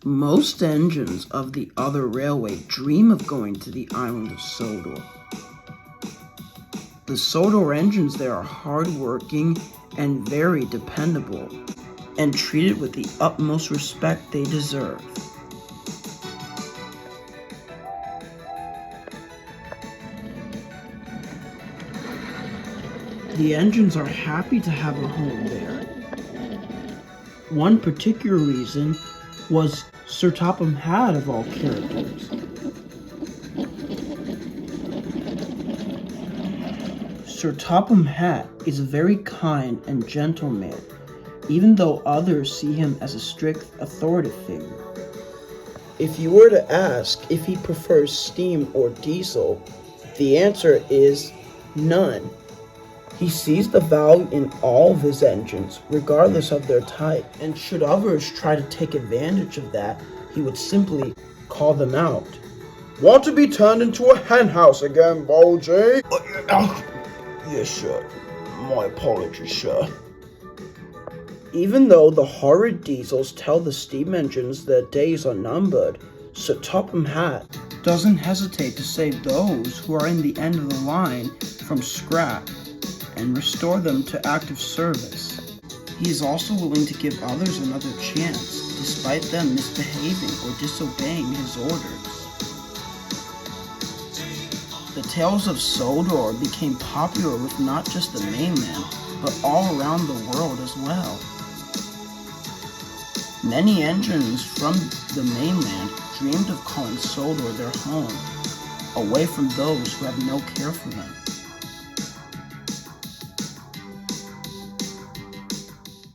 Most engines of the other railway dream of going to the Island of Sodor. The Sodor engines there are hard-working and very dependable, and treated with the utmost respect they deserve. The engines are happy to have a home there. One particular reason was Sir Topham Hatt of all characters. Sir Topham Hatt is a very kind and gentle man, even though others see him as a strict authoritative figure. If you were to ask if he prefers steam or diesel, the answer is none. He sees the value in all of his engines, regardless of their type, and should others try to take advantage of that, he would simply call them out. Want to be turned into a henhouse again, Bulgy? Yes, sir. My apologies, sir. Even though the horrid diesels tell the steam engines their days are numbered, Sir Topham Hatt doesn't hesitate to save those who are in the end of the line from scrap and restore them to active service. He is also willing to give others another chance, despite them misbehaving or disobeying his orders. The tales of Sodor became popular with not just the mainland, but all around the world as well. Many engines from the mainland dreamed of calling Sodor their home, away from those who have no care for them.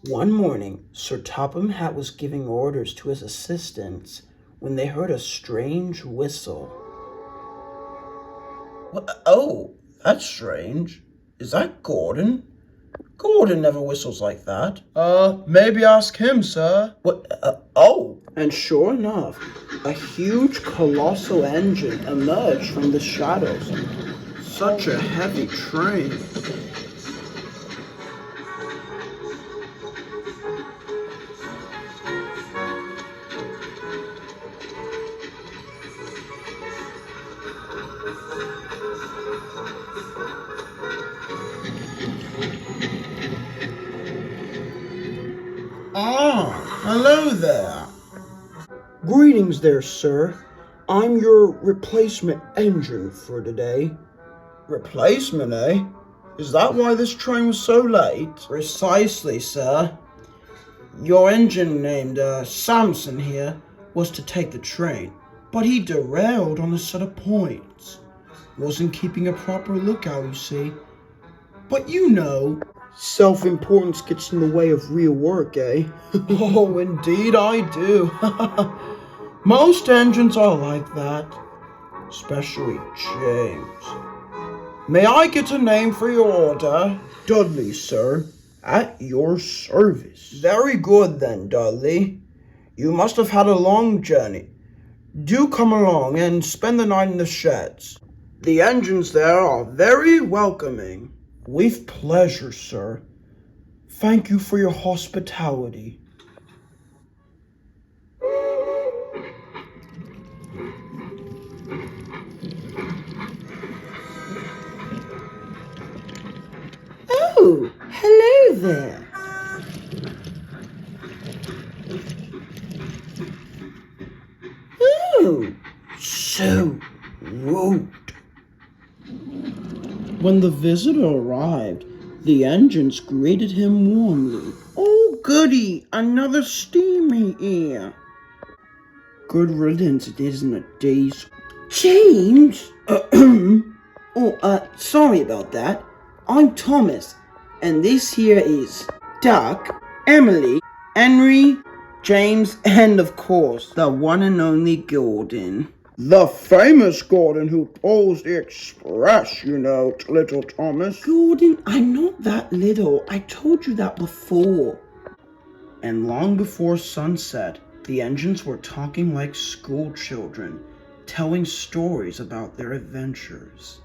One morning, Sir Topham Hatt was giving orders to his assistants when they heard a strange whistle. Oh, that's strange. Is that Gordon? Gordon never whistles like that. Maybe ask him, sir. Oh! And sure enough, a huge colossal engine emerged from the shadows. Such a heavy train. Hello there. Greetings there, sir. I'm your replacement engine for today. Replacement, eh? Is that why this train was so late? Precisely, sir. Your engine named Samson here was to take the train, but he derailed on a set of points. Wasn't keeping a proper lookout, you see. But you know, self-importance gets in the way of real work, eh? Oh, indeed I do. Most engines are like that, especially James. May I get a name for your order? Dudley, sir, at your service. Very good then, Dudley. You must have had a long journey. Do come along and spend the night in the sheds. The engines there are very welcoming. With pleasure, sir. Thank you for your hospitality. Oh, hello there. Oh, so rude. When the visitor arrived, the engines greeted him warmly. Oh, goody, another steamy ear. Good riddance it isn't a diesel. James? Sorry about that. I'm Thomas, and this here is Duck, Emily, Henry, James, and of course, the one and only Gordon. The famous Gordon who pulls the express, you know, little Thomas. Gordon, I'm not that little. I told you that before. And long before sunset, the engines were talking like school children, telling stories about their adventures.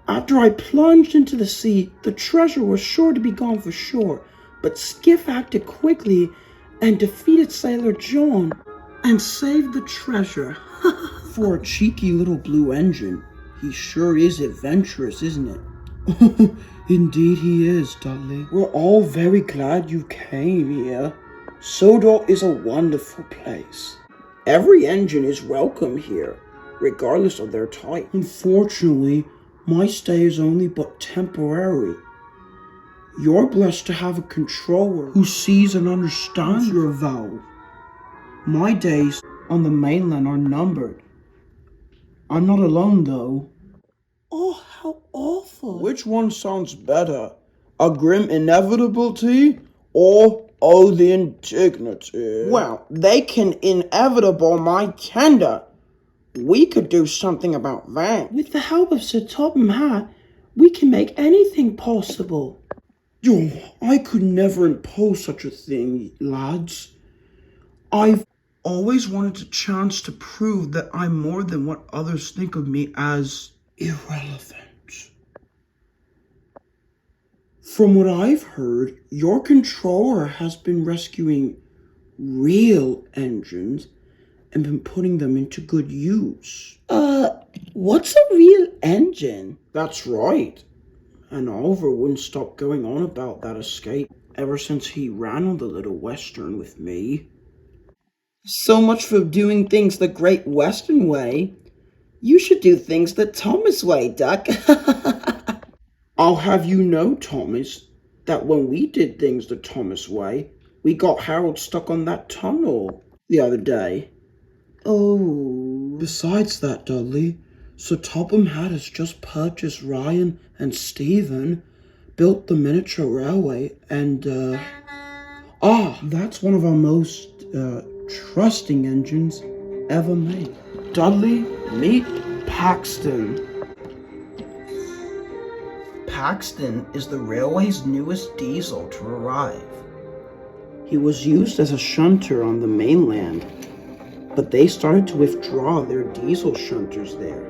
After I plunged into the sea, the treasure was sure to be gone for sure, but Skiff acted quickly and defeated Sailor John. and save the treasure. For a cheeky little blue engine, he sure is adventurous, isn't it? Indeed he is, Dudley. We're all very glad you came here. Sodor is a wonderful place. Every engine is welcome here, regardless of their type. Unfortunately, my stay is only but temporary. You're blessed to have a controller who sees and understands your valve. My days on the mainland are numbered. I'm not alone, though. Oh, how awful. Which one sounds better? A grim inevitability or oh the indignity? Well, they can inevitable my tender. We could do something about that. With the help of Sir Topham Hatt, we can make anything possible. Oh, I could never impose such a thing, lads. I've always wanted a chance to prove that I'm more than what others think of me as irrelevant. From what I've heard, your controller has been rescuing real engines and been putting them into good use. What's a real engine? That's right. And Oliver wouldn't stop going on about that escape ever since he ran on the Little Western with me. So much for doing things the Great Western way. You should do things the Thomas way, Duck. I'll have you know, Thomas, that when we did things the Thomas way, we got Harold stuck on that tunnel the other day. Oh. Besides that, Dudley, Sir Topham Hatt has just purchased Ryan and Stephen, built the miniature railway, and, that's one of our most, trusting engines ever made. Dudley, meet Paxton. Paxton is the railway's newest diesel to arrive. He was used as a shunter on the mainland, but they started to withdraw their diesel shunters there.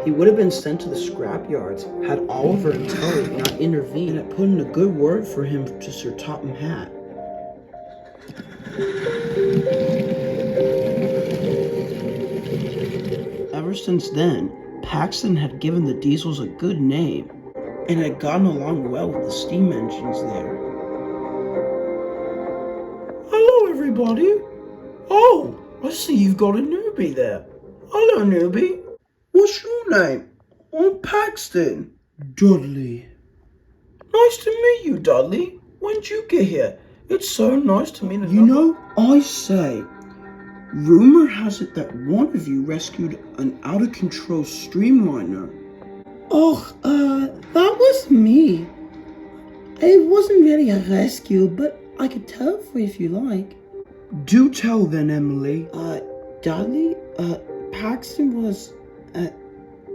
He would have been sent to the scrapyards had Oliver and Tully not intervened and put in a good word for him to Sir Topham Hatt. Ever since then, Paxton had given the diesels a good name and had gotten along well with the steam engines there. Hello, everybody. Oh, I see you've got a newbie there. Hello, newbie. What's your name? I'm Paxton. Dudley. Nice to meet you, Dudley. When'd you get here? It's so nice to meet another... You know, I say, rumor has it that one of you rescued an out-of-control streamliner. Oh, that was me. It wasn't really a rescue, but I could tell for you if you like. Do tell then, Emily. Dudley, Paxton was,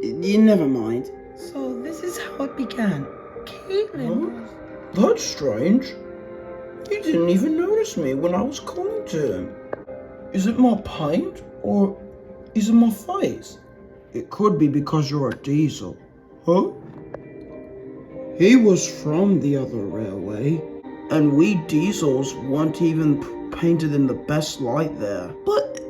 never mind. So this is how it began. Caitlin. That's strange. You didn't even notice me when I was calling to him. Is it my paint or is it my face? It could be because you're a diesel. Huh? He was from the other railway, and we diesels weren't even painted in the best light there. But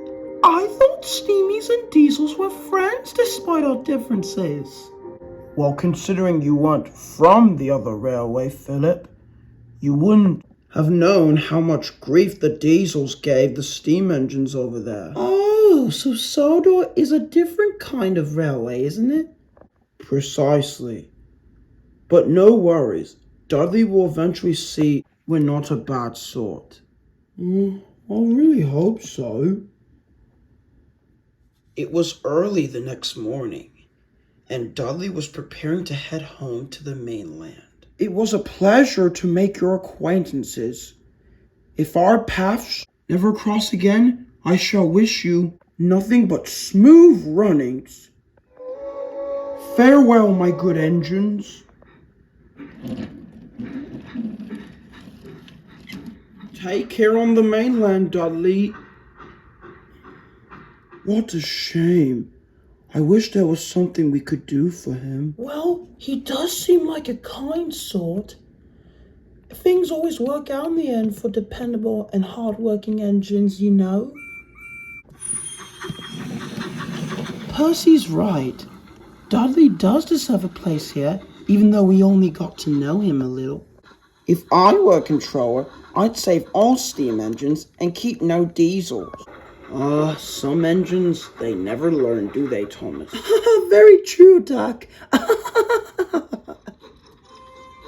I thought steamies and diesels were friends despite our differences. Well, considering you weren't from the other railway, Philip, you wouldn't have known how much grief the diesels gave the steam engines over there. Oh, so Sodor is a different kind of railway, isn't it? Precisely. But no worries. Dudley will eventually see we're not a bad sort. I really hope so. It was early the next morning, and Dudley was preparing to head home to the mainland. It was a pleasure to make your acquaintances. If our paths never cross again, I shall wish you nothing but smooth runnings. Farewell, my good engines. Take care on the mainland, Dudley. What a shame. I wish there was something we could do for him. Well, he does seem like a kind sort. Things always work out in the end for dependable and hard-working engines, you know. Percy's right. Dudley does deserve a place here, even though we only got to know him a little. If I were a controller, I'd save all steam engines and keep no diesels. Some engines, they never learn, do they, Thomas? Very true, Doc.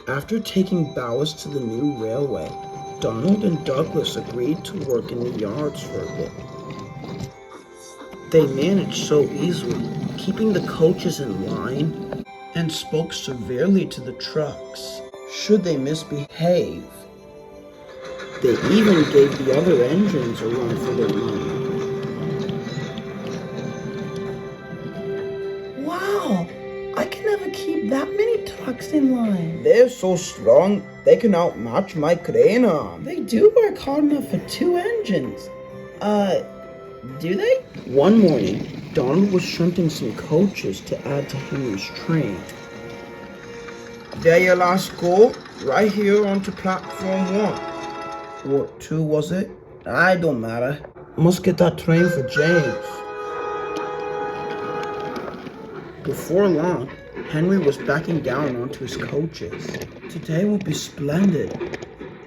After taking Bowers to the new railway, Donald and Douglas agreed to work in the yards for a bit. They managed so easily, keeping the coaches in line, and spoke severely to the trucks should they misbehave. They even gave the other engines a run for their money. Wow! I can never keep that many trucks in line. They're so strong, they can outmatch my crane arm. They do work hard enough for 2 engines. Do they? One morning, Donald was shunting some coaches to add to Henry's train. There your last go, right here onto platform 1. Or 2, was it? I don't matter. Must get that train for James. Before long, Henry was backing down onto his coaches. Today will be splendid.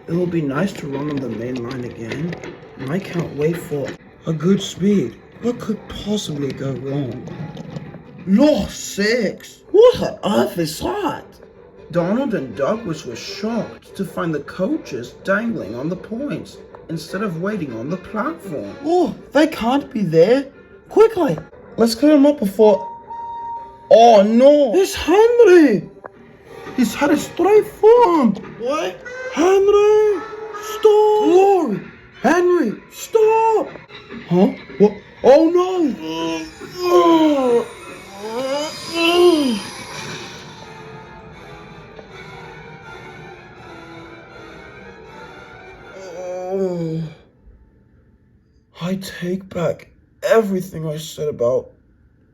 It will be nice to run on the main line again, and I can't wait for a good speed. What could possibly go wrong? Lord sakes! What on earth is that? Donald and Douglas were shocked to find the coaches dangling on the points instead of waiting on the platform. Oh, they can't be there. Quickly, let's clear them up before... Oh no! It's Henry! He's headed straight for him! What? Henry! Stop! Glory! Henry! Stop! Huh? What? Oh no! Oh. I take back everything I said about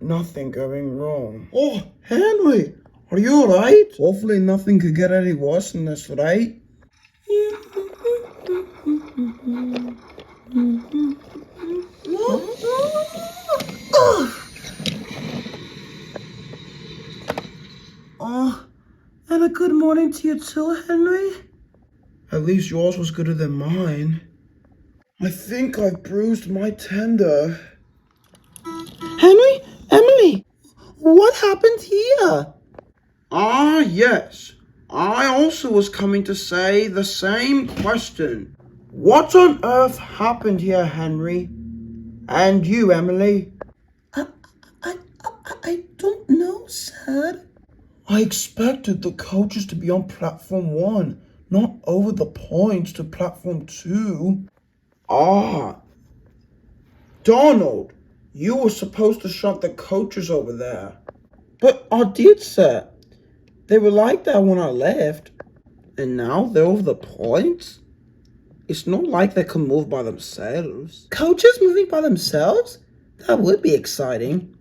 nothing going wrong. Oh, Henry! Are you alright? Hopefully nothing could get any worse than this, right? And a good morning to you too, Henry. At least yours was gooder than mine. I think I've bruised my tender. Henry? Emily? What happened here? Ah, yes. I also was coming to say the same question. What on earth happened here, Henry? And you, Emily? I don't know, sir. I expected the coaches to be on platform 1, not over the points to platform 2. Ah. Donald, you were supposed to shunt the coaches over there. But I did, sir. They were like that when I left. And now they're over the points? It's not like they can move by themselves. Coaches moving by themselves? That would be exciting.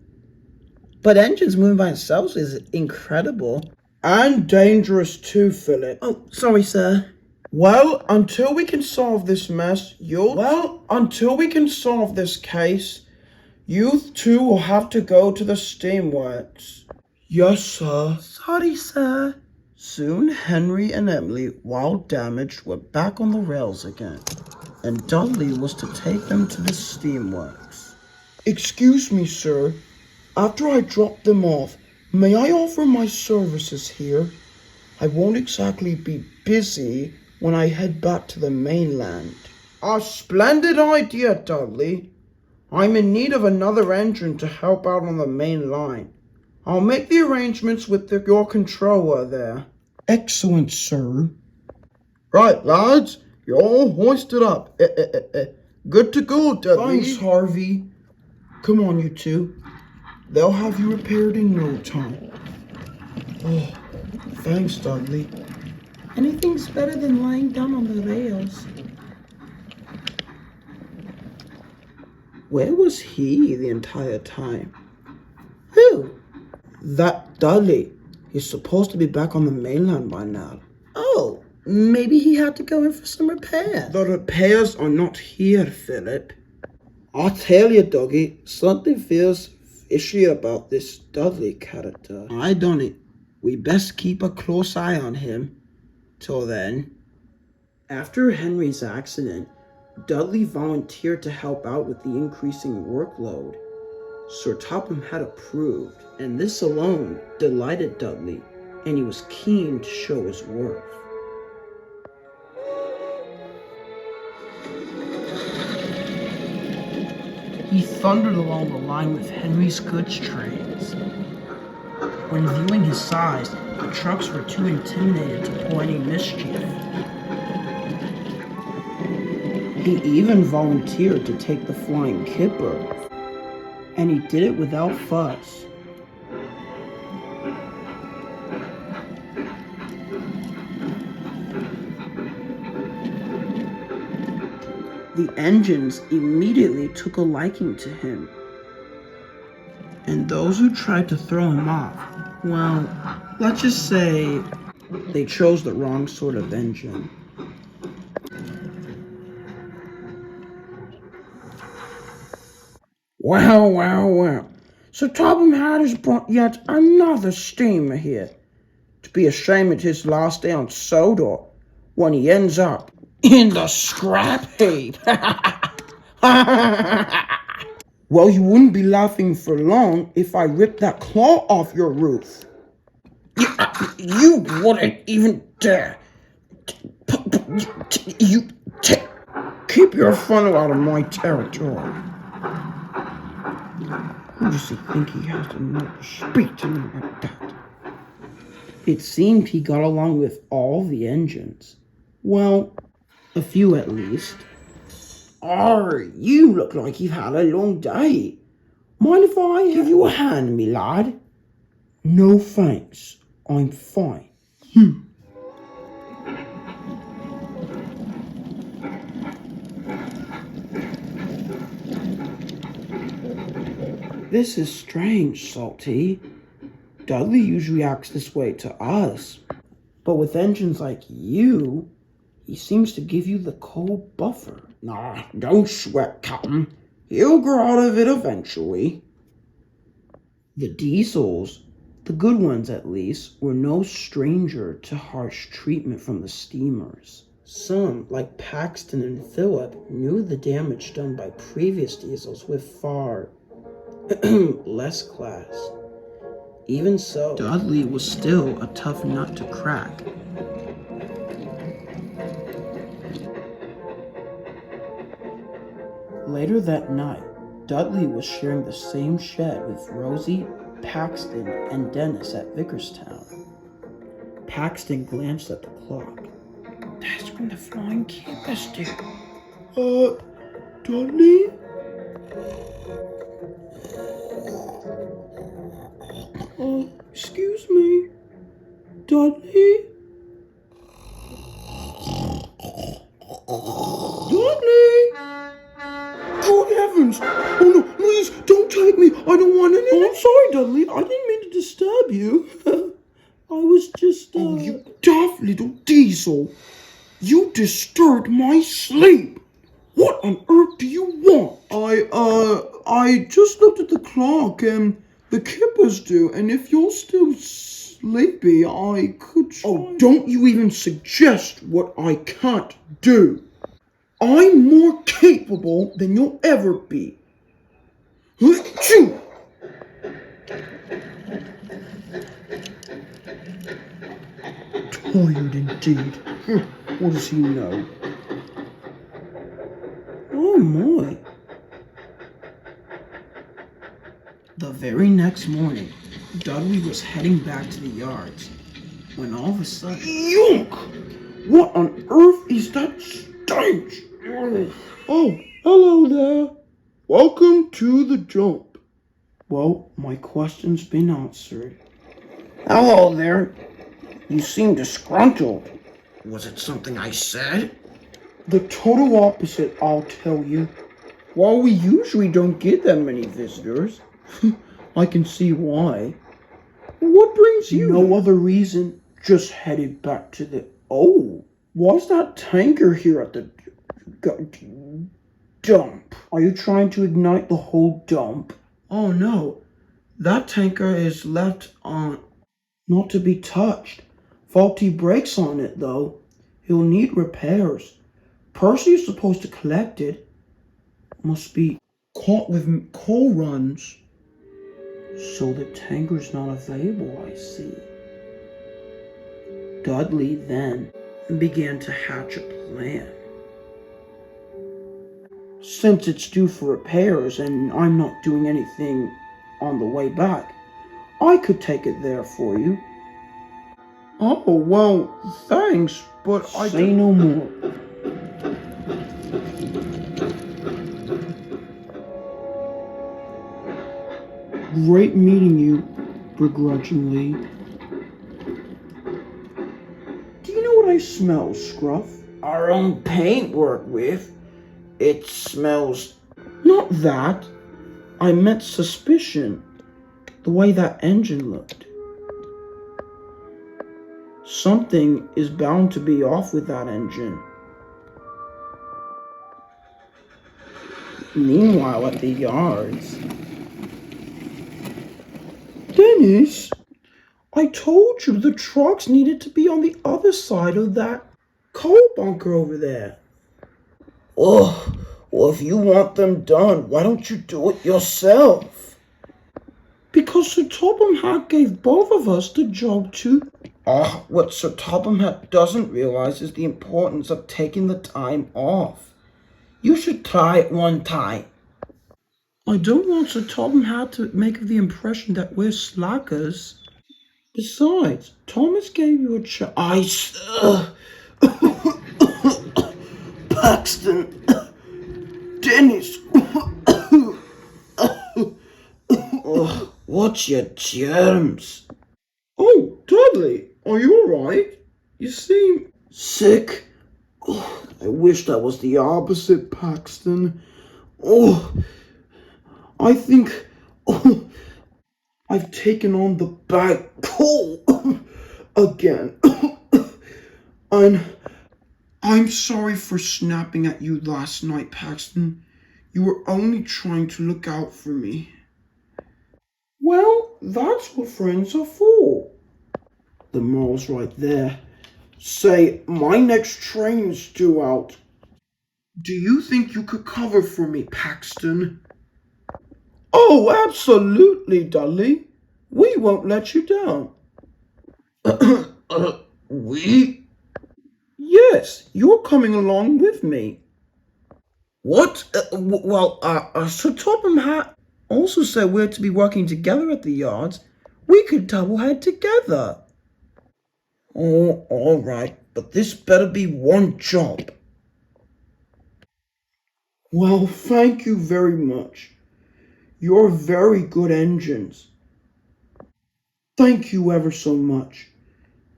But engines moving by themselves is incredible. And dangerous too, Philip. Oh, sorry, sir. Well, until we can solve this mess, until we can solve this case, you two will have to go to the steamworks. Yes, sir. Sorry, sir. Soon, Henry and Emily, while damaged, were back on the rails again, and Dudley was to take them to the steamworks. Excuse me, sir. After I drop them off, may I offer my services here? I won't exactly be busy when I head back to the mainland. A splendid idea, Dudley. I'm in need of another engine to help out on the main line. I'll make the arrangements with your controller there. Excellent, sir. Right, lads, you're all hoisted up. Good to go, Dudley. Thanks, Harvey. Come on, you two. They'll have you repaired in no time. Oh, thanks, Dudley. Anything's better than lying down on the rails. Where was he the entire time? Who? That Dudley. He's supposed to be back on the mainland by now. Oh, maybe he had to go in for some repair. The repairs are not here, Philip. I tell you, doggy, something feels fishy about this Dudley character. I done it. We best keep a close eye on him. Till then. After Henry's accident, Dudley volunteered to help out with the increasing workload. Sir Topham had approved, and this alone delighted Dudley, and he was keen to show his worth. He thundered along the line with Henry's goods trains. When viewing his size, the trucks were too intimidated to pull any mischief. He even volunteered to take the flying kipper, and he did it without fuss. The engines immediately took a liking to him, and those who tried to throw him off, well, let's just say they chose the wrong sort of engine. Well. Sir Topham has brought yet another steamer here. To be ashamed at his last day on Sodor, when he ends up in the scrap heap. Well, you wouldn't be laughing for long if I ripped that claw off your roof. You wouldn't even dare. Keep your funnel out of my territory. Who does he think he has to know to speak to me like that? It seemed he got along with all the engines. Well, a few at least. You look like you've had a long day. Mind if I give you a hand, me lad? No thanks, I'm fine. This is strange, Salty. Dudley usually acts this way to us, but with engines like you, he seems to give you the cold buffer. Nah, don't sweat, Captain. He'll grow out of it eventually. The Diesels, the good ones at least, were no stranger to harsh treatment from the steamers. Some, like Paxton and Philip, knew the damage done by previous Diesels with far less class. Even so, Dudley was still a tough nut to crack. Later that night, Dudley was sharing the same shed with Rosie, Paxton, and Dennis at Vickerstown. Paxton glanced at the clock. That's when the flying kipper's due. Dudley? Excuse me, Dudley? Dudley! Good heavens! Oh no, please, don't take me! I don't want any... Oh, I'm sorry, Dudley. I didn't mean to disturb you. I was just, Oh, you daft little diesel! You disturbed my sleep! What on earth do you want? I just looked at the clock and the kipper's due, and if you're still sleepy, I could try... Oh, don't you even suggest what I can't do. I'm more capable than you'll ever be. Achoo! Tired indeed. What does he know? Oh my. The very next morning, Dudley was heading back to the yards when all of a sudden... Yunk! What on earth is that stench? Oh, hello there. Welcome to the jump. Well, my question's been answered. Hello there. You seem disgruntled. Was it something I said? The total opposite, I'll tell you. While we usually don't get that many visitors, I can see why. What brings you? No other reason. Just headed back to the... Oh, why's that tanker here at the dump? Are you trying to ignite the whole dump? Oh no, That tanker is left on, not to be touched. Faulty brakes on it, though. He'll need repairs. Person who's supposed to collect it must be caught with coal runs. So the tanker's not available, I see. Dudley then began to hatch a plan. Since it's due for repairs and I'm not doing anything on the way back, I could take it there for you. Oh, well, thanks, but I Say no more. Great meeting you, begrudgingly. Do you know what I smell, Scruff? Our own paint work with. It smells... Not that. I meant suspicion. The way that engine looked. Something is bound to be off with that engine. Meanwhile, at the yards... Dennis, I told you the trucks needed to be on the other side of that coal bunker over there. Oh, well, if you want them done, why don't you do it yourself? Because Sir Topham Hatt gave both of us the job to... What Sir Topham Hatt doesn't realize is the importance of taking the time off. You should try it one time. I don't want Sir Topham Hatt to make the impression that we're slackers. Besides, Thomas gave you a chance. Paxton, Dennis. What's your germs? Oh, Dudley, are you alright? You seem Sick? I wish that was the opposite, Paxton. I think I've taken on the bad cold again. I'm sorry for snapping at you last night, Paxton. You were only trying to look out for me. Well, that's what friends are for. The moral's right there. Say, my next train's due out. Do you think you could cover for me, Paxton? Oh, absolutely, Dudley. We won't let you down. We? Yes, you're coming along with me. What? Sir Topham Hatt also said we're to be working together at the yards. We could double head together. Oh, all right, but this better be one job. Well, thank you very much. You're very good engines. Thank you ever so much.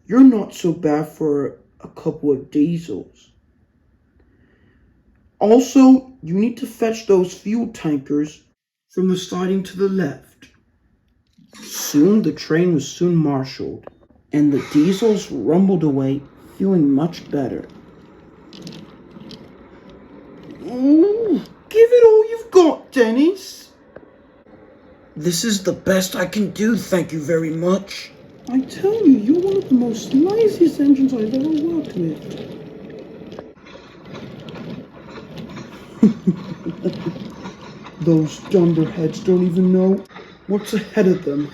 You're not so bad for a couple of diesels. Also, you need to fetch those fuel tankers from the siding to the left. Soon the train was marshaled, and the diesels rumbled away, feeling much better. Ooh, give it all you've got, Dennis. This is the best I can do, thank you very much. I tell you, you're one of the most nicest engines I've ever worked with. Those dunderheads don't even know what's ahead of them.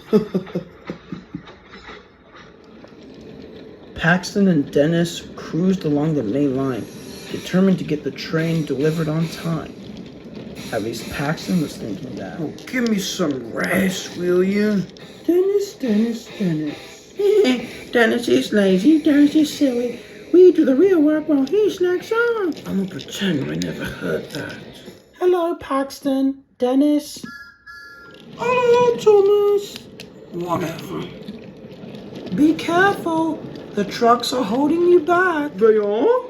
Paxton and Dennis cruised along the main line, determined to get the train delivered on time. At least Paxton was thinking that. Oh, give me some rest, will you? Dennis. Dennis is lazy, Dennis is silly. We do the real work while he slacks on. I'm gonna pretend I never heard that. Hello, Paxton. Dennis. Hello, Thomas. Whatever. Be careful. The trucks are holding you back. They are?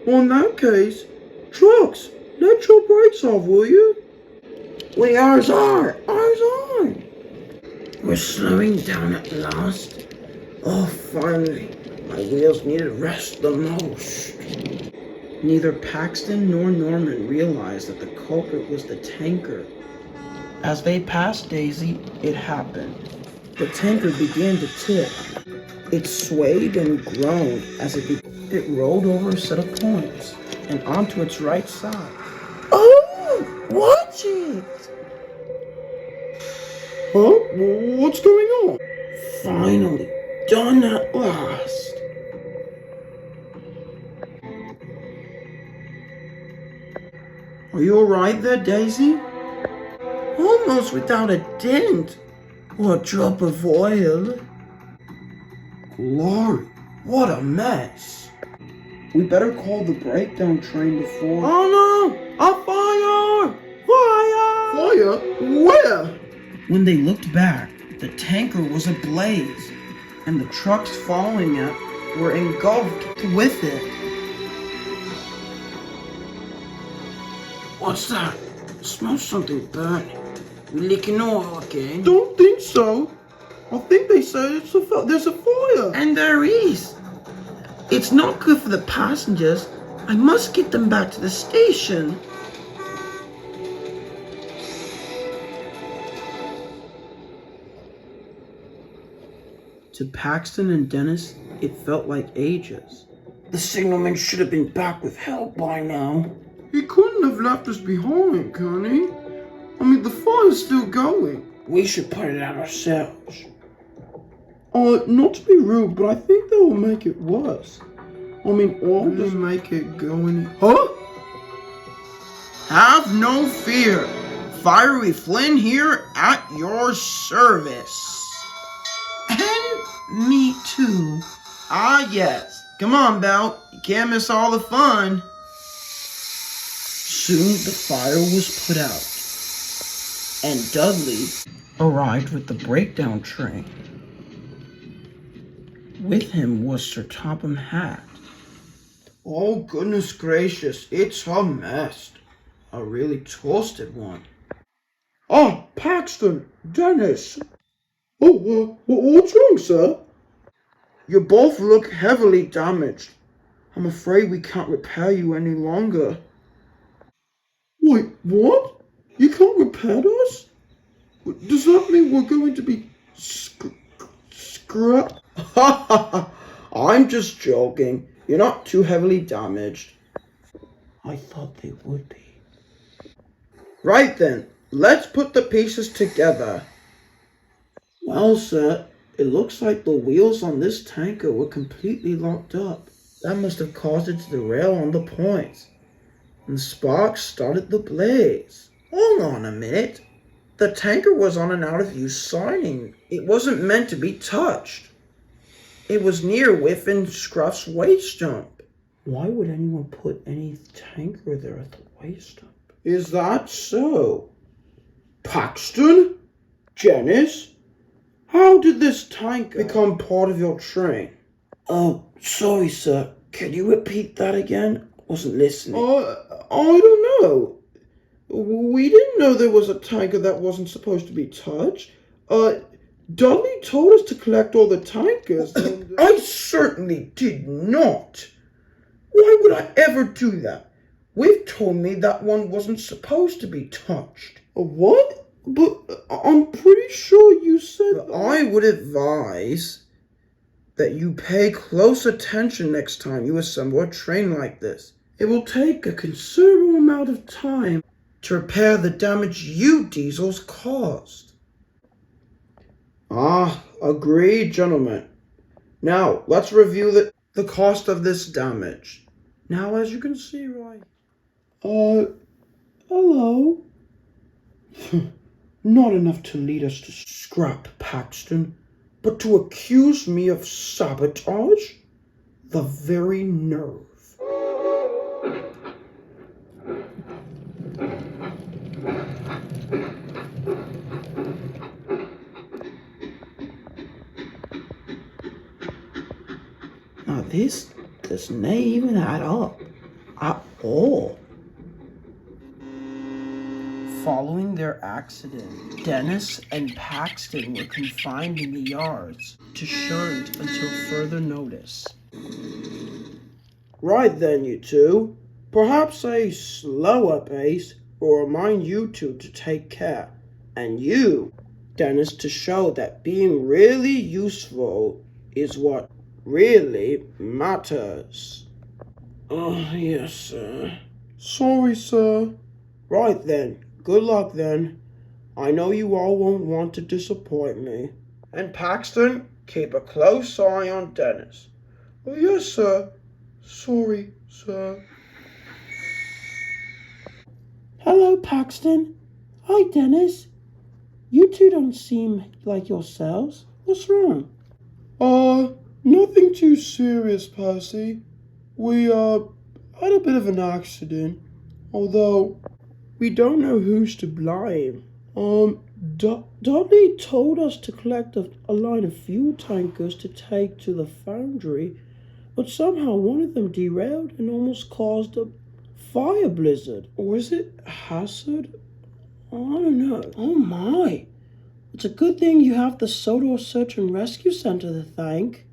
Well, in that case, trucks, let your brakes off, will you? Ours are. Ours are. We're slowing down at last. Oh, finally. My wheels needed rest the most. Neither Paxton nor Norman realized that the culprit was the tanker. As they passed Daisy, it happened. The tanker began to tip. It swayed and groaned as it rolled over a set of points and onto its right side. Oh, watch it! Huh? What's going on? Finally, done at last. Are you alright there, Daisy? Almost without a dent or a drop of oil. Glory, what a mess. We better call the breakdown train before... Oh no! A fire! Fire! Fire? Where? When they looked back, the tanker was ablaze, and the trucks following it were engulfed with it. What's that? I smell something burning. We leaking oil again? Don't think so. I think they said there's a fire. And there is. It's not good for the passengers. I must get them back to the station. To Paxton and Dennis, it felt like ages. The signalman should have been back with help by now. He couldn't have left us behind, can he? I mean, the fire's still going. We should put it out ourselves. Not to be rude, but I think that will make it worse. I mean, oil doesn't make it go any... Huh? Have no fear. Fiery Flynn here at your service. And me too. Ah, yes. Come on, Belle. You can't miss all the fun. Soon the fire was put out, and Dudley arrived with the breakdown train. With him was Sir Topham Hatt. Oh, goodness gracious, it's a mess. A really toasted one. Oh, Paxton, Dennis. Oh, what's wrong, sir? You both look heavily damaged. I'm afraid we can't repair you any longer. Wait, what? You can't repair us? Does that mean we're going to be scrapped? I'm just joking. You're not too heavily damaged. I thought they would be. Right then, let's put the pieces together. Well, sir, it looks like the wheels on this tanker were completely locked up. That must have caused it to derail on the points. And sparks started the blaze. Hold on a minute. The tanker was on an out-of-use signing. It wasn't meant to be touched. It was near within Scruff's waist dump. Why would anyone put any tanker there at the waist dump? Is that so? Paxton? Dennis? How did this tanker become part of your train? Oh, sorry, sir. Can you repeat that again? I wasn't listening. I don't know. We didn't know there was a tanker that wasn't supposed to be touched. Dudley told us to collect all the tankers. I certainly did not. Why would I ever do that? We've told me that one wasn't supposed to be touched. What? But I'm pretty sure you said... I would advise that you pay close attention next time you assemble a train like this. It will take a considerable amount of time to repair the damage you diesels caused. Ah, agreed, gentlemen. Now, let's review the cost of this damage. Now, as you can see, right? Hello? Not enough to lead us to scrap Paxton, but to accuse me of sabotage? The very nerve. Now this doesn't even add up at all. Following their accident, Dennis and Paxton were confined in the yards to shirt until further notice. Right then, you two. Perhaps a slower pace will remind you two to take care. And you, Dennis, to show that being really useful is what really matters. Oh, yes, sir. Sorry, sir. Right then. Good luck then. I know you all won't want to disappoint me. And Paxton, keep a close eye on Dennis. Oh, yes, sir. Sorry, sir. Hello, Paxton. Hi, Dennis. You two don't seem like yourselves. What's wrong? Nothing too serious, Percy. We, had a bit of an accident. Although, we don't know who's to blame. Dudley told us to collect a line of fuel tankers to take to the foundry, but somehow one of them derailed and almost caused a fire blizzard. Or is it hazard? I don't know. Oh my! It's a good thing you have the Sodor Search and Rescue Center to thank.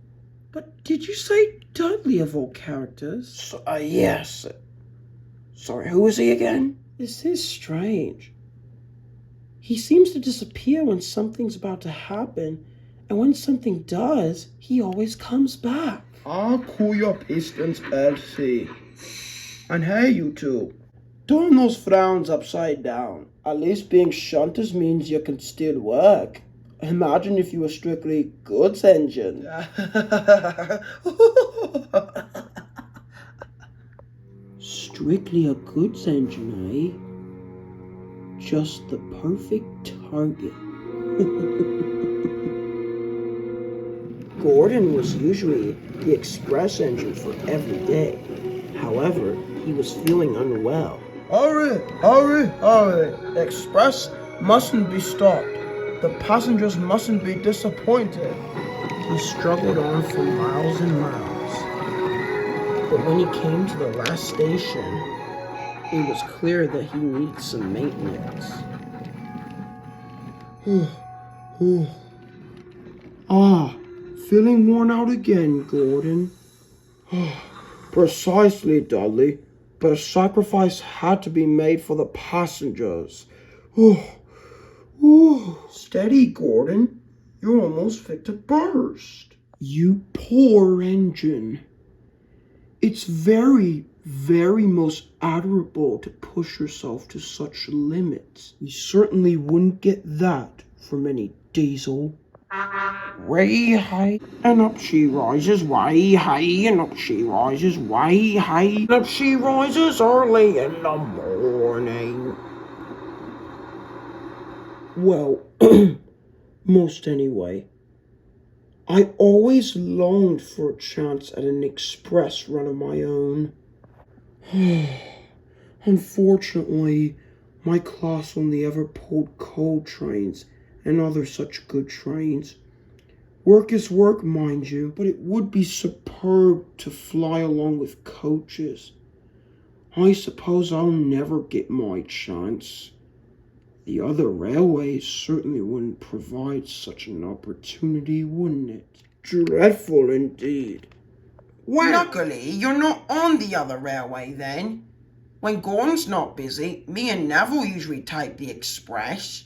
But did you say Dudley of all characters? Yes. Sorry, who is he again? This is strange. He seems to disappear when something's about to happen, and when something does, he always comes back. I'll cool your pistons, Elsie. And hey, you two. Turn those frowns upside down. At least being shunters means you can still work. Imagine if you were strictly goods engine. Strictly a goods engine, eh? Just the perfect target. Gordon was usually the express engine for every day. However, he was feeling unwell. Hurry, hurry, hurry. Express mustn't be stopped. The passengers mustn't be disappointed. He struggled on for miles and miles. But when he came to the last station, it was clear that he needed some maintenance. Feeling worn out again, Gordon. Precisely, Dudley. But a sacrifice had to be made for the passengers. Steady, Gordon. You're almost fit to burst. You poor engine. It's very, very most admirable to push yourself to such limits. We certainly wouldn't get that from any diesel. Way high, and up she rises, way high, and up she rises, way high, and up she rises early in the morning. Well, most anyway. I always longed for a chance at an express run of my own. Unfortunately, my class only ever pulled coal trains and other such good trains. Work is work, mind you, but it would be superb to fly along with coaches. I suppose I'll never get my chance. The other railways certainly wouldn't provide such an opportunity, wouldn't it? Dreadful indeed. Well, luckily, you're not on the other railway then. When Gordon's not busy, me and Neville usually take the express.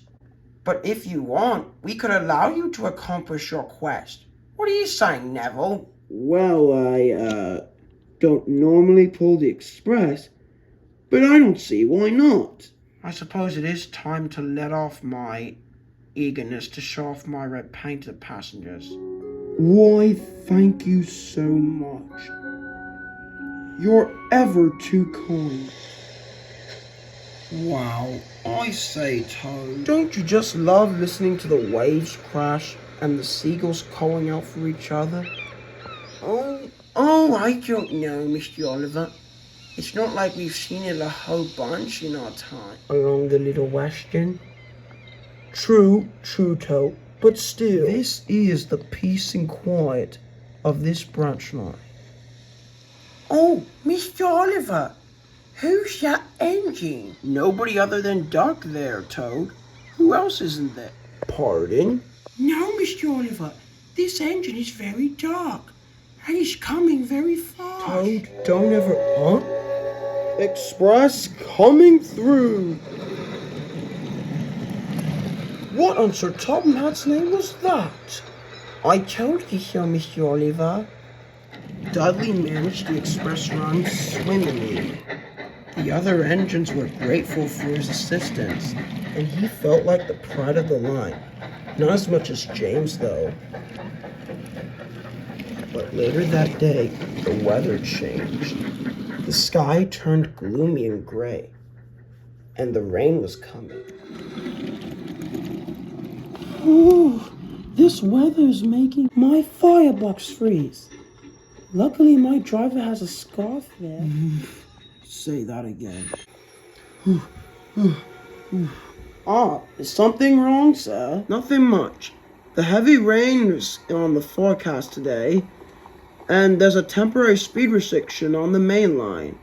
But if you want, we could allow you to accomplish your quest. What are you saying, Neville? Well, I, don't normally pull the express, but I don't see why not. I suppose it is time to let off my eagerness to show off my red paint to the passengers. Why, thank you so much. You're ever too kind. Wow, I say, Toad. Don't you just love listening to the waves crash and the seagulls calling out for each other? Oh, I don't know, Mr. Oliver. It's not like we've seen it a whole bunch in our time. Along the Little Western? True, Toad. But still, this is the peace and quiet of this branch line. Oh, Mr. Oliver, who's that engine? Nobody other than Duck there, Toad. Who else isn't there? Pardon? No, Mr. Oliver, this engine is very dark, and it's coming very fast. Toad, don't ever... Express coming through. What on Sir Topham Hatt's name was that? I told you so, Mr. Oliver. Dudley managed the express run swimmingly. The other engines were grateful for his assistance, and he felt like the pride of the line. Not as much as James, though. But later that day, the weather changed. The sky turned gloomy and gray, and the rain was coming. Ooh, this weather's making my firebox freeze. Luckily, my driver has a scarf there. Say that again. Is something wrong, sir? Nothing much. The heavy rain is on the forecast today, and there's a temporary speed restriction on the main line.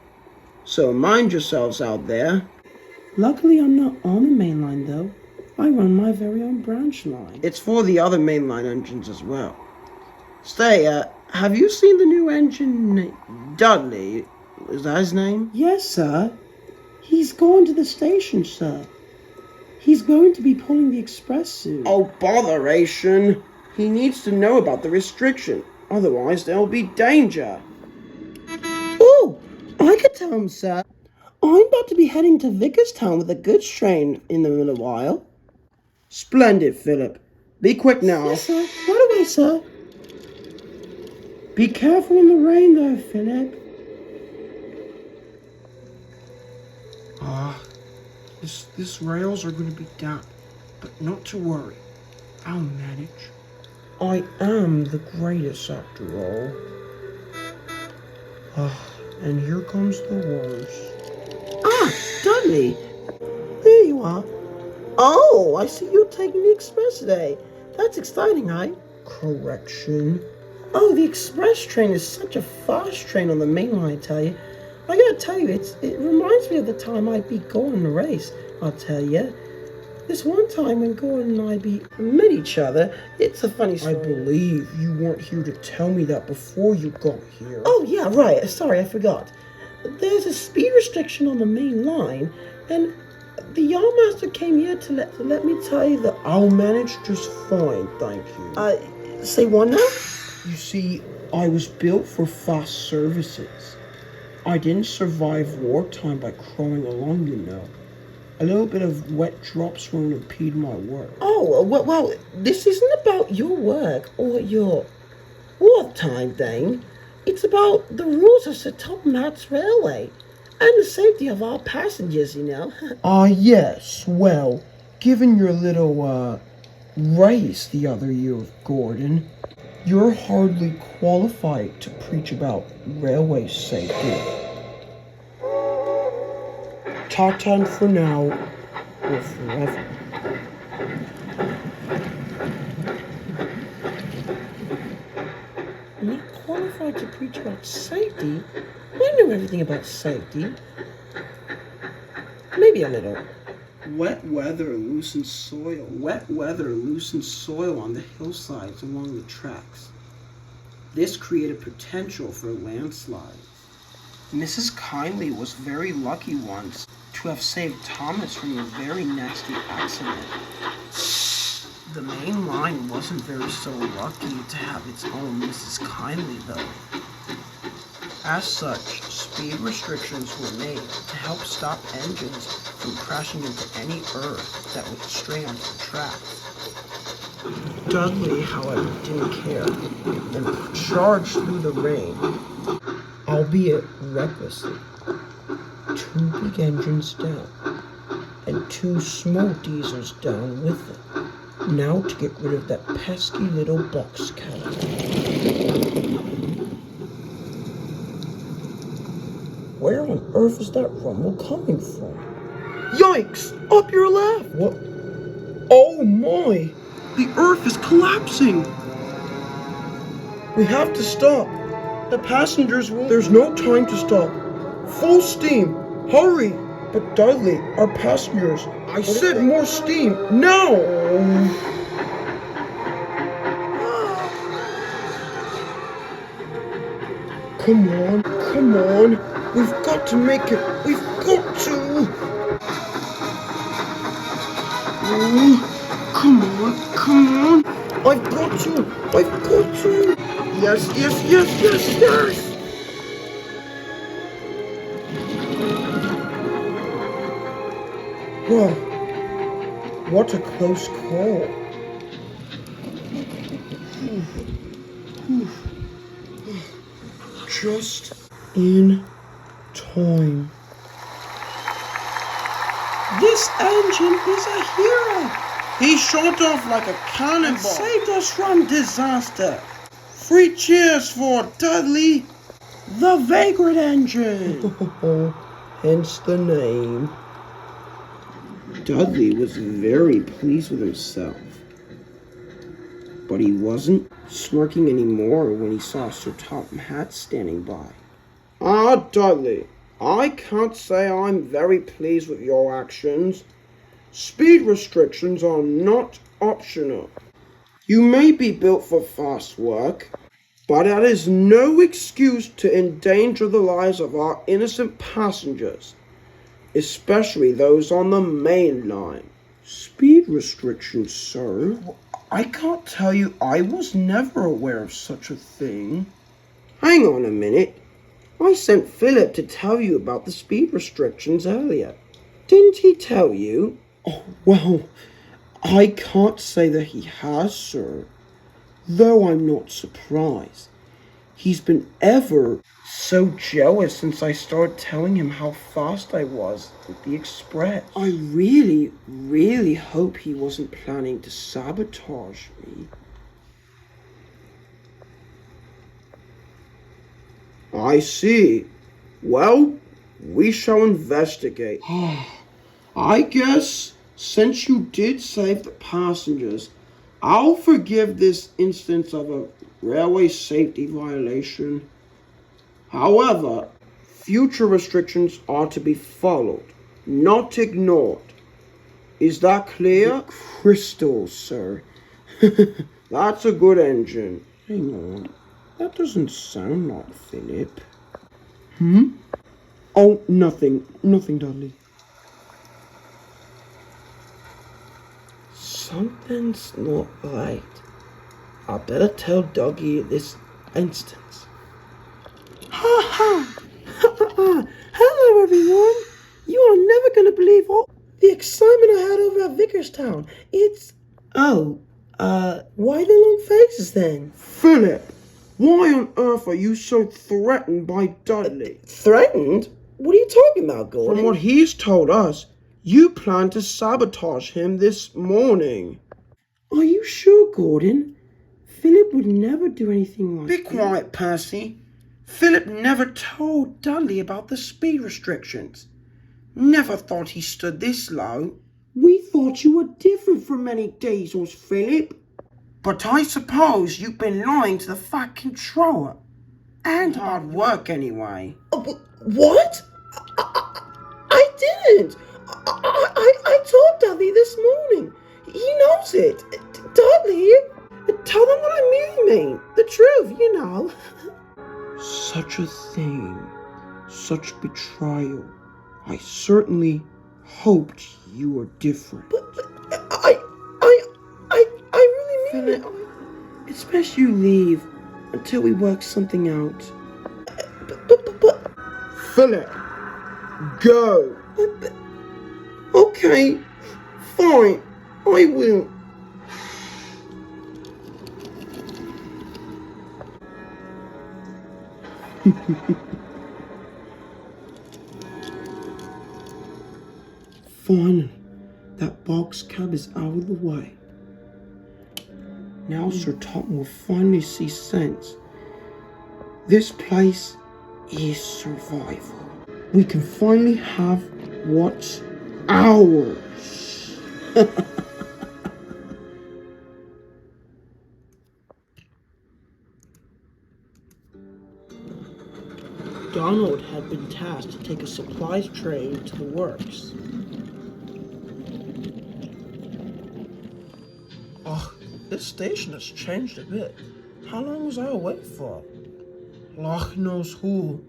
So mind yourselves out there. Luckily, I'm not on the main line, though. I run my very own branch line. It's for the other mainline engines as well. Stay, have you seen the new engine, Dudley? Is that his name? Yes, sir. He's going to the station, sir. He's going to be pulling the express soon. Oh, botheration. He needs to know about the restriction. Otherwise, there'll be danger. Oh, I could tell him, sir. I'm about to be heading to Vicarstown with a goods train in a little while. Splendid, Philip. Be quick now. Yes, sir. Right away, sir. Be careful in the rain, though, Philip. These rails are going to be damp, but not to worry. I'll manage. I am the greatest after all. And here comes the worst. Dudley! There you are. Oh, I see you're taking the express today. That's exciting, Correction. Oh, the express train is such a fast train on the main line, I tell you. I gotta tell you, it reminds me of the time I beat Gordon in a race, I'll tell you. This one time when Gordon and I met each other, it's a funny story. I believe you weren't here to tell me that before you got here. Oh, yeah, right. Sorry, I forgot. There's a speed restriction on the main line, and the Yardmaster came here to let me tell you that I'll manage just fine, thank you. Say what now? You see, I was built for fast services. I didn't survive wartime by crawling along, you know. A little bit of wet drops won't impede my work. Oh, well, this isn't about your work or your wartime thing. It's about the rules of Sir Topham Hatt's Railway and the safety of our passengers, you know. Yes. Well, given your little, race the other year with Gordon, you're hardly qualified to preach about railway safety. Ta-ta for now, or forever. Not qualified to preach about safety? I know everything about safety. Maybe a little. Wet weather loosens soil. Wet weather loosens soil on the hillsides along the tracks. This created potential for landslides. Mrs. Kindly was very lucky once to have saved Thomas from a very nasty accident. The main line wasn't so lucky to have its own Mrs. Kindly, though. As such, speed restrictions were made to help stop engines from crashing into any earth that would stray onto the tracks. Dudley, however, didn't care and charged through the rain, albeit recklessly. 2 big engines down, and 2 small diesels down with them. Now to get rid of that pesky little boxcar. Where on earth is that rumble coming from? Yikes! Up your left! What? Oh my! The earth is collapsing! We have to stop. The passengers will... There's no time to stop. Full steam! Hurry! But Dudley, our passengers... I said more steam! Now! Come on! We've got to make it! We've got to! Come on, come on. I've got you. I've got you. Yes, yes, yes, yes, yes! Whoa, what a close call. Just in time. This engine is a hero. He shot off like a cannonball. And saved us from disaster. 3 cheers for Dudley. The Vagrant engine. Hence the name. Dudley was very pleased with himself. But he wasn't smirking anymore when he saw Sir Topham Hatt standing by. Ah, Dudley, I can't say I'm very pleased with your actions. Speed restrictions are not optional. You may be built for fast work, but that is no excuse to endanger the lives of our innocent passengers, especially those on the main line. Speed restrictions, sir? I can't tell you, I was never aware of such a thing. Hang on a minute. I sent Philip to tell you about the speed restrictions earlier. Didn't he tell you? Oh, well, I can't say that he has, sir. Though I'm not surprised. He's been ever so jealous since I started telling him how fast I was with the express. I really, really hope he wasn't planning to sabotage me. I see. Well, we shall investigate. I guess, since you did save the passengers, I'll forgive this instance of a railway safety violation. However, future restrictions are to be followed, not ignored. Is that clear? Crystal, sir. That's a good engine. Hang on. That doesn't sound like Philip. Oh, nothing, Dudley. Something's not right. I better tell Dougie this instance. Ha ha! Hello, everyone! You are never going to believe all the excitement I had over at Vickerstown. It's... Oh, why the long faces then? Philip, why on earth are you so threatened by Dudley? Threatened? What are you talking about, Gordon? From what he's told us, you planned to sabotage him this morning. Are you sure, Gordon? Philip would never do anything like that. Be quiet, Percy. Philip never told Dudley about the speed restrictions. Never thought he stood this low. We thought you were different from many Diesels, Philip. But I suppose you've been lying to the Fat Controller. And hard work, anyway. What? I didn't. I told Dudley this morning. He knows it. Dudley, tell them what I mean. The truth, you know. Such a thing. Such betrayal. I certainly hoped you were different. But I really mean it. It's best you leave until we work something out. But Philip, go. Okay, fine, I will. Finally, that box cab is out of the way. Now Sir Topham will finally see sense. This place is survival. We can finally have what's ours. Donald had been tasked to take a supplies train to the works. Oh, this station has changed a bit. How long was I away for? Lord knows who.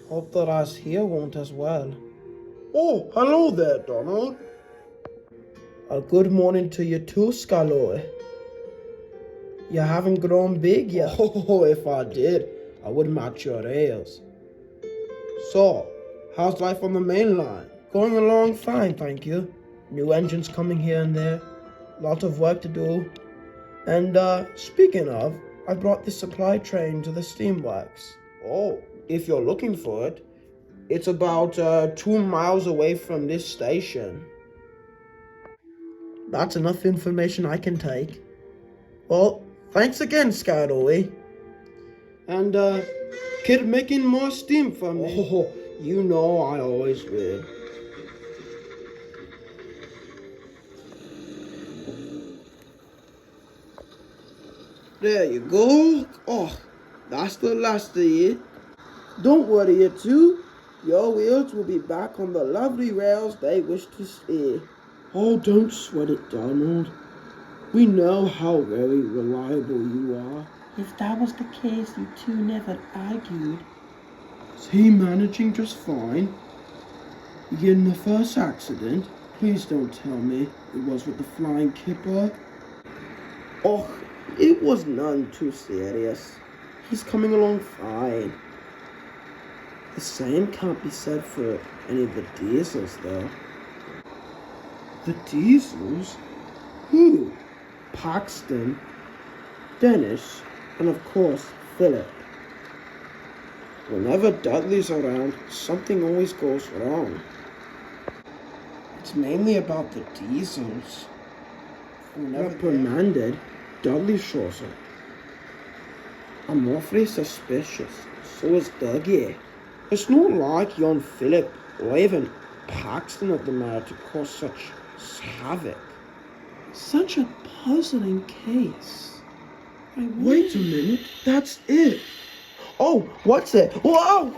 Hope that us here won't as well. Oh, hello there, Donald. A good morning to you too, Scaloy. You haven't grown big yet. Oh, if I did, I would match your rails. So, how's life on the main line? Going along fine, thank you. New engines coming here and there. Lot of work to do. And, speaking of, I brought the supply train to the steamworks. Oh, if you're looking for it. It's about 2 miles away from this station. That's enough information I can take. Well, thanks again, Scaloy. And, keep making more steam for me. Oh, you know I always will. There you go. Oh, that's the last of it. Don't worry, you two. Your wheels will be back on the lovely rails they wish to stay. Oh, don't sweat it, Donald. We know how very reliable you are. If that was the case, you two never argued. Is he managing just fine? In the first accident, please don't tell me it was with the flying kipper. Oh, it was none too serious. He's coming along fine. The same can't be said for any of the Diesels, though. The Diesels? Who? Paxton, Dennis, and of course, Philip. Whenever Dudley's around, something always goes wrong. It's mainly about the Diesels. Reprimanded, Dudley shows up. I'm awfully suspicious. So is Dougie. It's not like young Philip or even Paxton of the matter to cause such havoc. Such a puzzling case. Wait a minute, that's it. Oh, what's it? Whoa!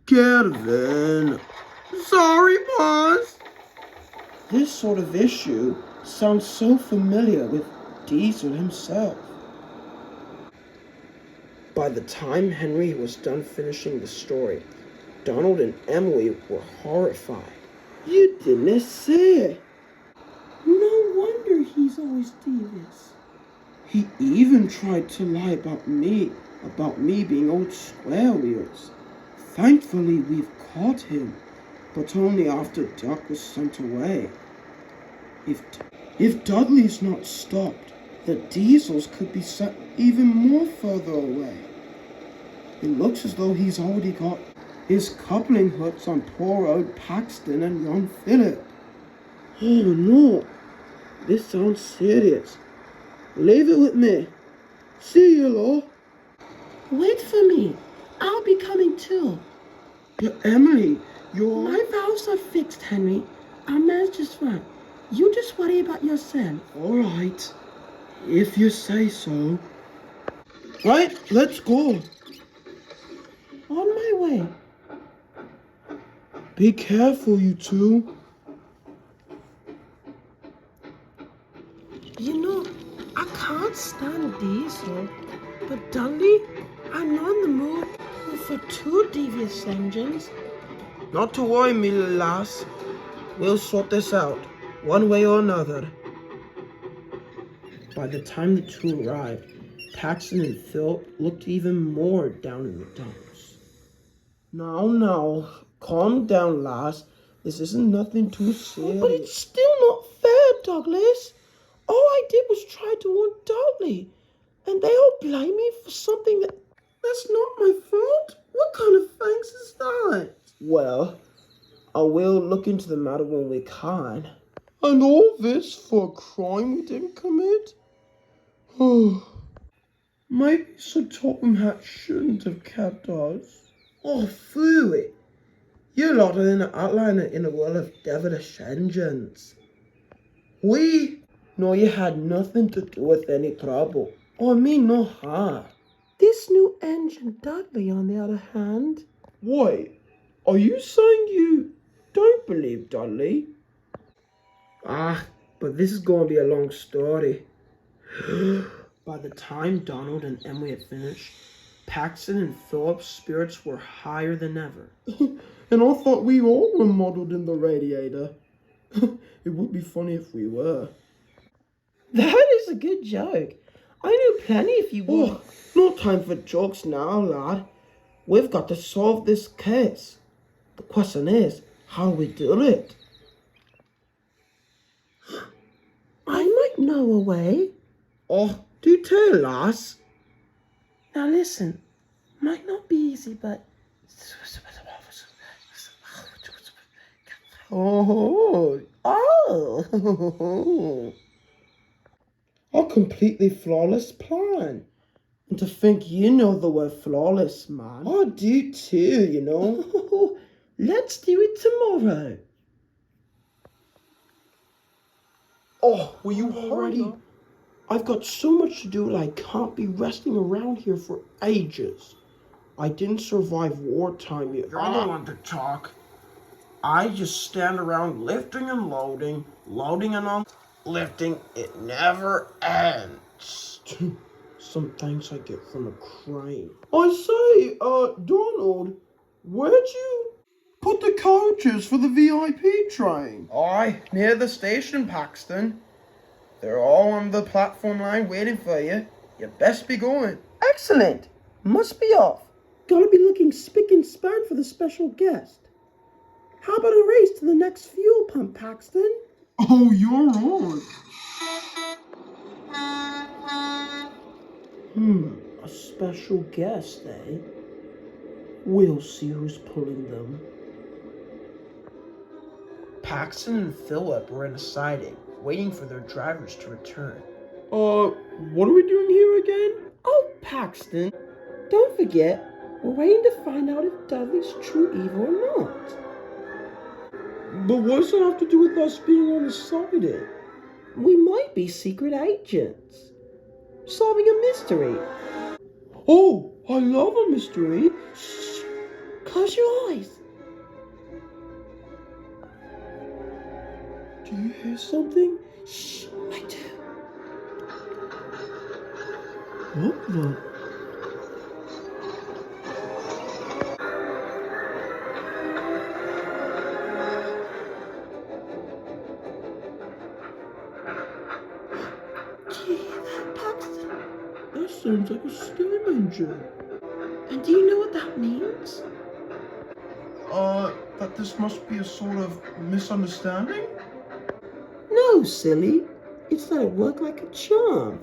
Kevin. Sorry, boss. This sort of issue sounds so familiar with Diesel himself. By the time Henry was done finishing the story, Donald and Emily were horrified. You didn't say. No wonder he's always devious. He even tried to lie about me being old square wheels. Thankfully, we've caught him, but only after Duck was sent away. If Dudley's not stopped, the Diesels could be sent even more further away. It looks as though he's already got his coupling hooks on poor old Paxton and young Philip. Oh no, this sounds serious. Leave it with me. See you, Law. Wait for me. I'll be coming too. But Emily, you're... My valves are fixed, Henry. I'll manage just fine. You just worry about yourself. All right, if you say so. Right, let's go. On my way. Be careful, you two. You know, I can't stand Diesel, but Dudley, I'm on the move for 2 devious engines. Not to worry, me little lass. We'll sort this out, one way or another. By the time the two arrived, Paxton and Phil looked even more down in the dumps. Now, calm down, lass. This isn't nothing too serious. But it's still not fair, Douglas. All I did was try to warn Dudley, and they all blame me for something that's not my fault. What kind of thanks is that? Well, I will look into the matter when we can. And all this for a crime we didn't commit? Oh, maybe Sir Topham Hatt shouldn't have kept us. Oh, fool it. You lot are in an outliner in a world of devilish engines. We know you had nothing to do with any trouble, or mean no harm. This new engine, Dudley, on the other hand... Wait, are you saying you don't believe Dudley? But this is going to be a long story. By the time Donald and Emily had finished, Paxton and Philip's spirits were higher than ever. And I thought we all were modelled in the radiator. It would be funny if we were. That is a good joke. I know plenty if you want. Oh, no time for jokes now, lad. We've got to solve this case. The question is, how do we do it? I might know a way. Oh, do tell, lass. Now listen, might not be easy, but... Oh. A completely flawless plan. And to think you know the word flawless, man. I do too, you know. Let's do it tomorrow. Oh, will you hurry? I've got so much to do I can't be resting around here for ages. I didn't survive wartime yet. You're the one to talk. I just stand around lifting and loading and lifting. It never ends. Some thanks I get from a crane. I say, Donald, where'd you put the coaches for the VIP train? Aye, near the station, Paxton. They're all on the platform line waiting for you. You best be going. Excellent. Must be off. Gotta be looking spick and span for the special guest. How about a race to the next fuel pump, Paxton? Oh, you're on. A special guest, eh? We'll see who's pulling them. Paxton and Philip were in a siding, waiting for their drivers to return. What are we doing here again? Oh, Paxton, don't forget, we're waiting to find out if Dudley's true evil or not. But what does that have to do with us being on the siding? We might be secret agents, solving a mystery. Oh, I love a mystery. Shh, close your eyes. Do you hear something? Shh, I do. What the? That sounds like a steam engine. And do you know what that means? That this must be a sort of misunderstanding? No, silly. It's that it worked like a charm.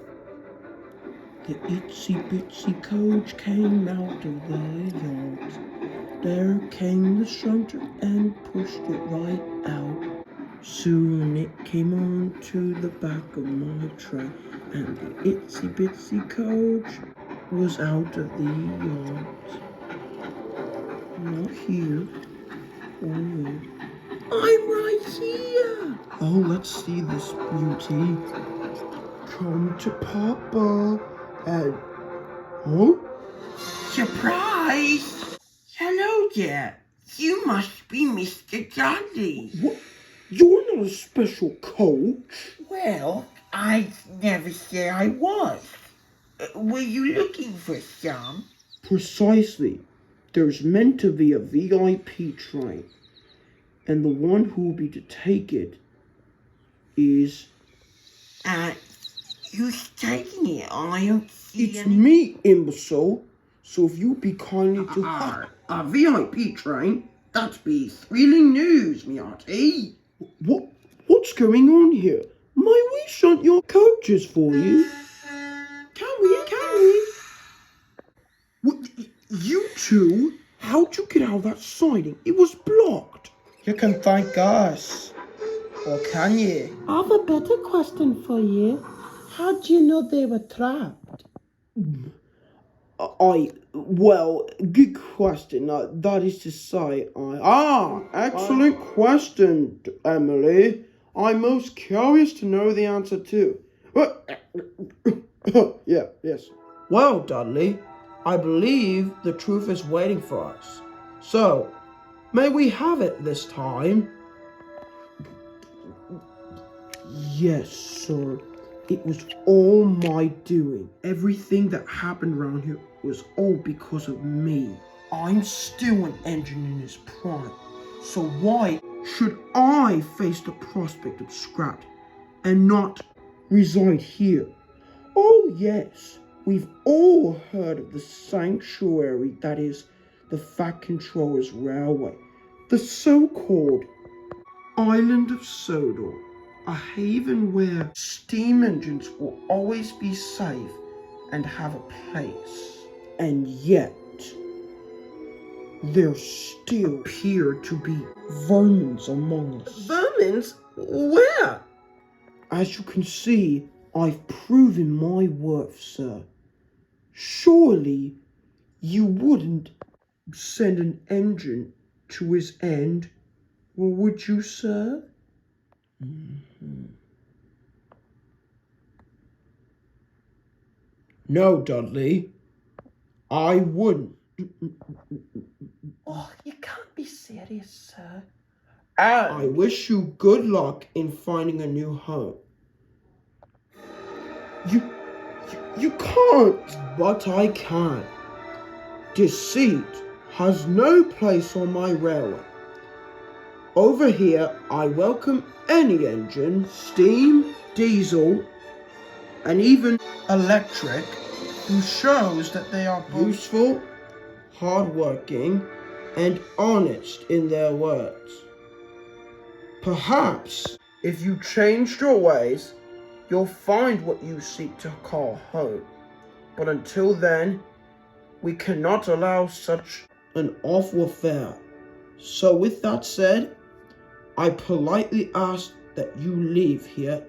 The itsy bitsy coach came out of the yard. There came the shunter and pushed it right out. Soon it came on to the back of my train, and the itsy bitsy coach was out of the yard. Not here. Oh. I'm right here. Oh, let's see this beauty. Come to Papa and... Oh? Surprise! Hello there. You must be Mr. Dudley. What? You're not a special coach. Well, I never said I was. Were you looking for some? Precisely. There's meant to be a VIP train. And the one who will be to take it is... Who's taking it? I don't see It's me, imbecile. So if you'd be kindly to... A VIP train? That'd be thrilling news, me auntie. What's going on here? May we shunt your coaches for you? Can we? What, you two? How'd you get out of that siding? It was blocked. You can thank us. Or can you? I have a better question for you. How'd you know they were trapped? Well, good question. That is to say, excellent question, Emily. I'm most curious to know the answer too. Yes. Well, Dudley, I believe the truth is waiting for us. So, may we have it this time? Yes, sir. It was all my doing. Everything that happened around here was all because of me. I'm still an engine in his prime. So why should I face the prospect of scrap and not reside here. Oh yes, we've all heard of the sanctuary that is the Fat Controller's Railway, the so-called Island of Sodor, a haven where steam engines will always be safe and have a place. And yet, there still appear to be vermins among us. Vermins? Where? As you can see, I've proven my worth, sir. Surely you wouldn't send an engine to his end, would you, sir? No, Dudley, I wouldn't. Oh, you can't be serious, sir. I wish you good luck in finding a new home. You can't. But I can. Deceit has no place on my railway. Over here, I welcome any engine, steam, diesel, and even electric, who shows that they are useful, hardworking, and honest in their words. Perhaps, if you changed your ways, you'll find what you seek to call home. But until then, we cannot allow such an awful affair. So with that said, I politely ask that you leave here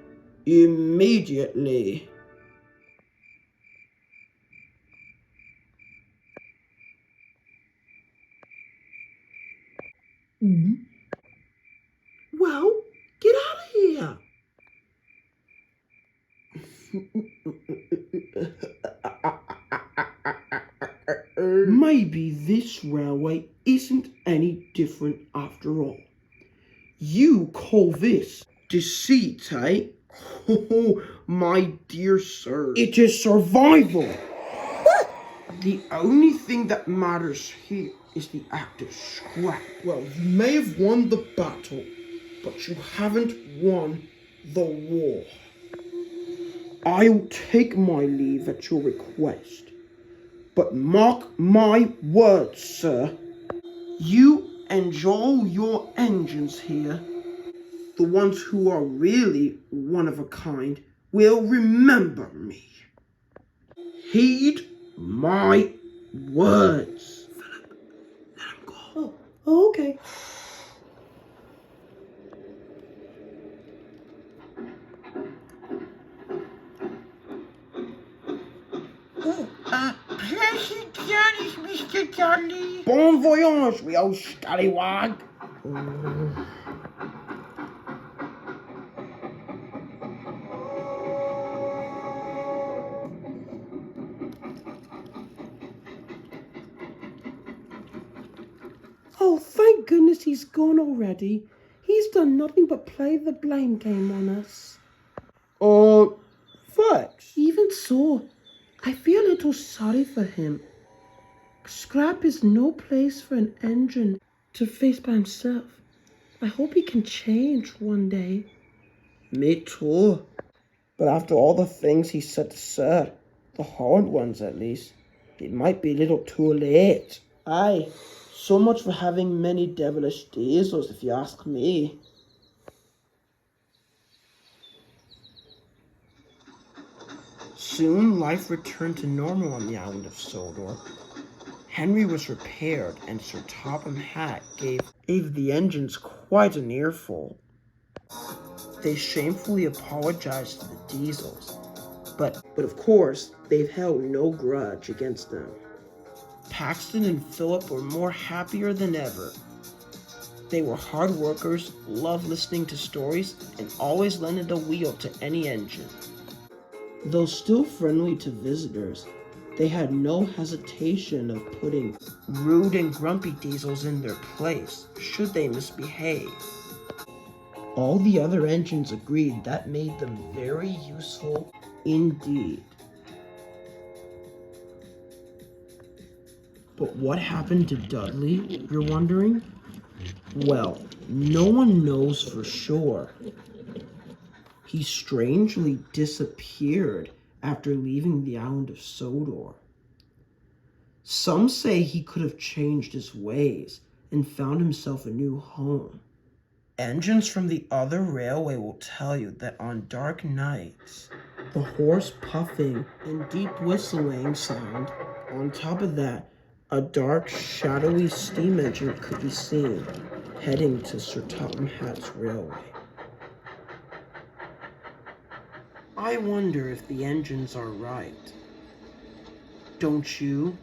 immediately. Well, get out of here. Maybe this railway isn't any different after all. You call this deceit, eh? Oh, my dear sir. It is survival. The only thing that matters here is the act of scrap. Well, you may have won the battle, but you haven't won the war. I'll take my leave at your request. But mark my words, sir. You and all your engines here, the ones who are really one of a kind, will remember me. Heed my words. Philip, let him go. Oh, okay. Pleasant journeys, Mr. Dudley. Bon voyage, we old scallywag. Oh, thank goodness he's gone already. He's done nothing but play the blame game on us. Thanks. Even so, I feel a little sorry for him. Scrap is no place for an engine to face by himself. I hope he can change one day. Me too. But after all the things he said to Sir, the hard ones at least, it might be a little too late. Aye, so much for having many devilish diesels, if you ask me. Soon life returned to normal on the island of Sodor. Henry was repaired, and Sir Topham Hatt gave the engines quite an earful. They shamefully apologized to the diesels, but of course, they've held no grudge against them. Paxton and Philip were more happier than ever. They were hard workers, loved listening to stories, and always lended a wheel to any engine. Though still friendly to visitors, they had no hesitation of putting rude and grumpy diesels in their place, should they misbehave. All the other engines agreed that made them very useful indeed. But what happened to Dudley, you're wondering? Well, no one knows for sure. He strangely disappeared after leaving the island of Sodor. Some say he could have changed his ways and found himself a new home. Engines from the other railway will tell you that on dark nights, the hoarse puffing and deep whistling sound. On top of that, a dark, shadowy steam engine could be seen heading to Sir Topham Hatt's railway. I wonder if the engines are right. Don't you?